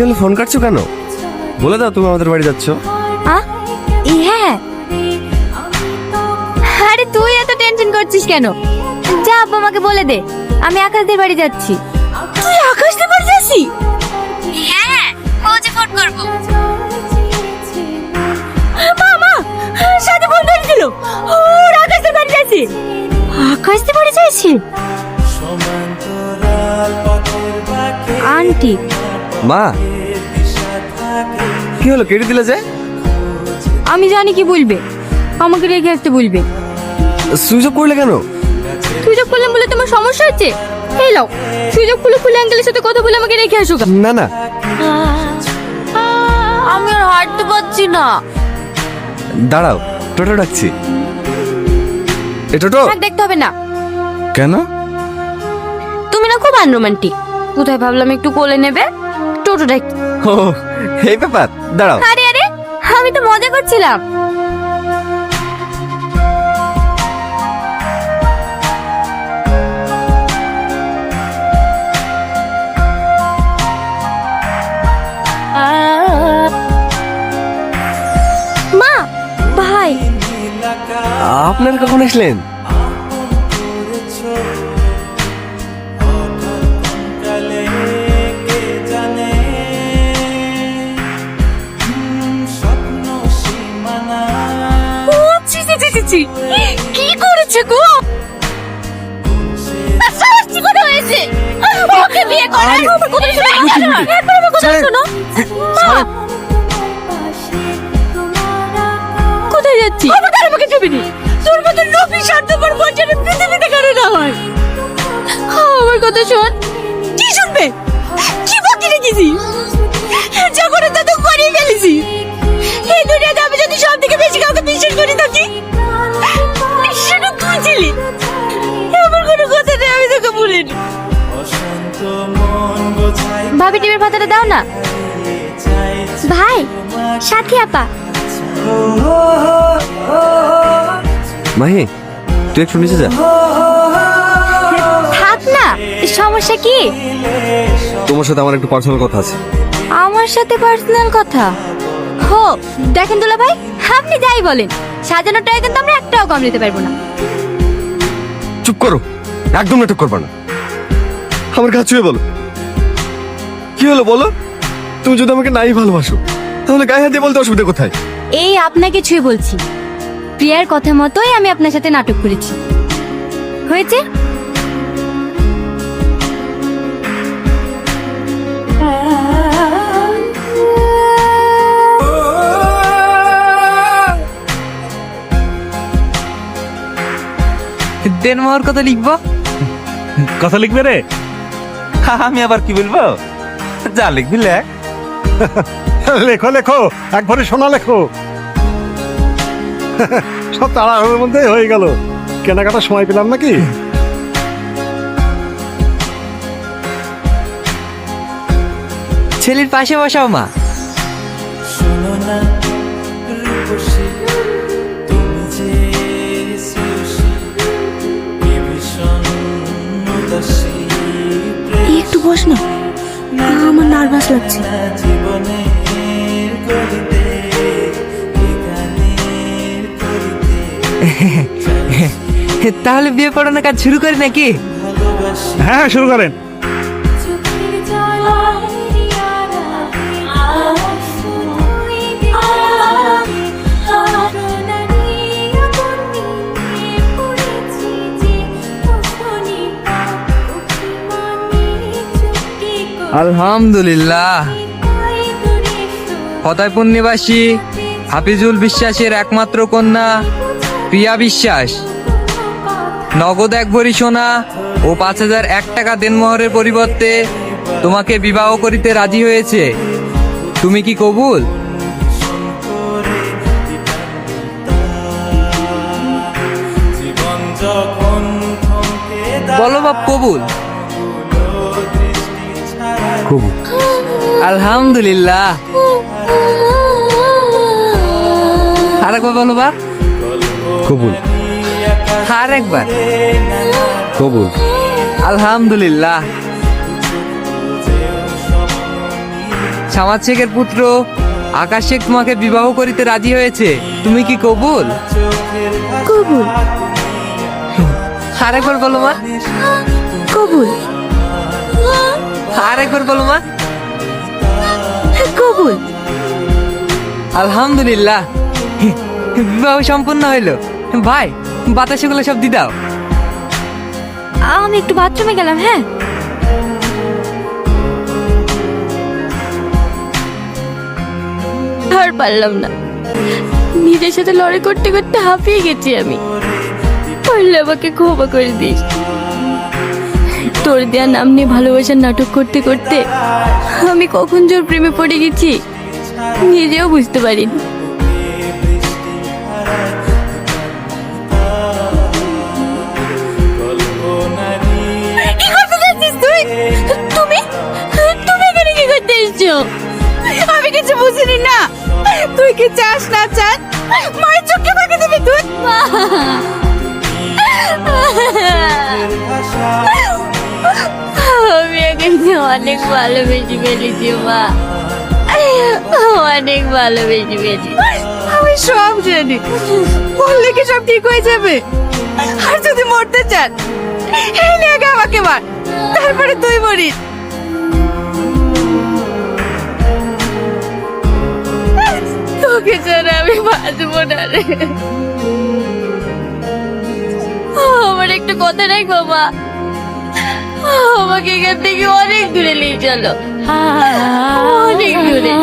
হলো, ফোন কাটছো কেন? বলে দাও তুমি আমাদের বাড়ি যাচ্ছ। হ্যাঁ। আরে তুই এত টেনশন করছিস কেন? যা আব্বা আমাকে বলে দে, আমি আকাশদের বাড়ি যাচ্ছি। তুই আকাশদের বাড়ি যাচ্ছিস? হ্যাঁ, পৌঁছে ফোন করবো। মামা সাথে ফোন করেছিল, ওর আকাশদের বাড়ি যাচ্ছে। আকাশদের বাড়ি যাচ্ছে? আন্টি। মা, কি হলো, কেটে দিলে যে? আমি জানি কি বলবে, আমাকে রেখে আসতে বলবে। সুইচ অফ করলে কেন? সুযোগ করলাম বলে তোমার সমস্যা হচ্ছে? এই লাও, সুযোগ খুলে আঙ্কেলের সাথে কথা বলে আমাকে রেখে আসো। না না, আমি আর হাঁটতে পারছি না। দাঁড়াও, টোটো ডাকছি। এ টোটো। থাক, দেখতে হবে না। কেন? তুমি না খুব আনরোমান্টিক। কোথায় ভাবলাম একটু কোলে নেবে, টোটো ডাক। ও, এই ব্যাপার, দাঁড়াও। আরে আরে, আমি তো মজা করছিলাম। মা, ভাই। আপনারা কখন আসলেন? কি করেছে গো? শাস্তি করা হয়েছে। ওকে বিয়ে করার আমার কথা শোনো না। একবার আমার কথা শোনো। মা, কোথায় যাচ্ছি? আমাকে ছবিনি। তোর মতো লোভী স্বার্থপর বঞ্চনা পৃথিবীতে কারো না হয়। আমার কথা শোন। কি শুনবে? কি বাকি রেখেছি? যখন তা তো করেই ফেলেছি। এই দুনিয়াতে আমি যদি সব থেকে বেশি কাউকে বিশ্বাস করে থাকি, সেটা তুই ছিলি। আমার কোনো কথা নেই, আমি তোকে বলিনি। ভাবি, টিভির পাতাটা দাও না। ভাই, সাথী আপা। মাহি, তুই একটু নিচে যা। থাক না, সমস্যা কি? তোমার সাথে আমার একটু পার্সোনাল কথা আছে। আমার সাথে পার্সোনাল কথা? হো, দেখেন দুলা ভাই, আপনি যাই বলেন, সাজানোর টাকা কিন্তু আমরা একটাও কম নিতে পারবো না। চুপ করো, একদম নাটক করবা না। আমার কাছে ছুঁয়ে বলো, কি হলো বলো। তুমি যদি আমাকে নাই ভালোবাসো, তাহলে গায়ে হাত দিয়ে বলতে অসুবিধা কোথায়? এই আপনাকে ছুঁয়ে বলছি, প্রিয়ার কথা মতোই আমি আপনার সাথে নাটক করেছি। হয়েছে? দেনমোহর কত লিখবো? কথা লিখবে রে? আমি আবার কি বলবো? যা লিখবি লেখ। লেখো লেখো, একবারে শোনা লেখো। সব তাড়াহুড়োর মধ্যে হয়ে গেল, কেনাকাটার সময় পেলাম নাকি। ছেলের পাশে বসাও মা। শোনো না রূপসী, তুমি যে শ্রেয়সী, এ ভীষণ উদাসী একটু বস না, আমার নার্ভাস লাগছে। জীবনের গলিতে, এ গানের করিতে তাহলে বিয়ে পড়ানোর কাজ শুরু করি নাকি? ভালোবাসি। হ্যাঁ, শুরু করেন। আলহামদুলিল্লাহ। ফতেপুর নিবাসী হাফিজুল বিশ্বাসের একমাত্র কন্যা প্রিয়া বিশ্বাস নগদ 1 ভরি সোনা ও 5001 টাকা দেনমোহরের পরিবর্তে তোমাকে বিবাহ করিতে রাজি হয়েছে। তুমি কি কবুল? জীবন যখন থমকে বলো বাপ, কবুল? দৃষ্টি ছাড়া কবুল। আলহামদুলিল্লাহ। আরেকবার বলো বাপ। কবুল। আরেকবার। কবুল। আলহামদুলিল্লাহ। সামাদ শেখের পুত্র আকাশ শেখ তোমাকে বিবাহ করিতে রাজি হয়েছে, তুমি কি কবুল? কবুল। আরেকবার বলো মা, কবুল। আরেকবার বলো মা। কবুল। আলহামদুলিল্লাহ, বিবাহ সম্পূর্ণ হইলো। ভাই, বাতাসগুলো সব দি দাও। আমি একটু বাথরুমে গেলাম, হ্যাঁ। আর পারলাম না, নিজের সাথে লড়াই করতে করতে হাঁপিয়ে গেছি আমি। পারলে আমাকে ক্ষমা করে দিস। তোর দেয়া নাম নিয়ে ভালোবাসার নাটক করতে করতে আমি কখন জোর প্রেমে পড়ে গেছি নিজেও বুঝতে পারিনি। কি করতে যাচ্ছিস তুই? তুমি তুমি এখানে কি করতে এসছো? আমি কিছু বুঝিনি না। তুই কি চাস না চাস মায়ের চোখে ফাঁকি দিবি তুই? আমি এখানে অনেক ভালোবেসে ফেলেছি মা, অনেক ভালোবেসে ফেলেছি। আমি সব জানি, বললে কি সব ঠিক হয়ে যাবে? আর যদি মরতে চান এই নিয়ে আগে আমাকে মার, তারপরে তুই মরিস। তোকে ছাড়া আমি বাঁচবো না রে। আমার একটা কথা নাই বাবা, আমাকে এখান থেকে অনেক দূরে নিয়ে চলো, অনেক দূরে।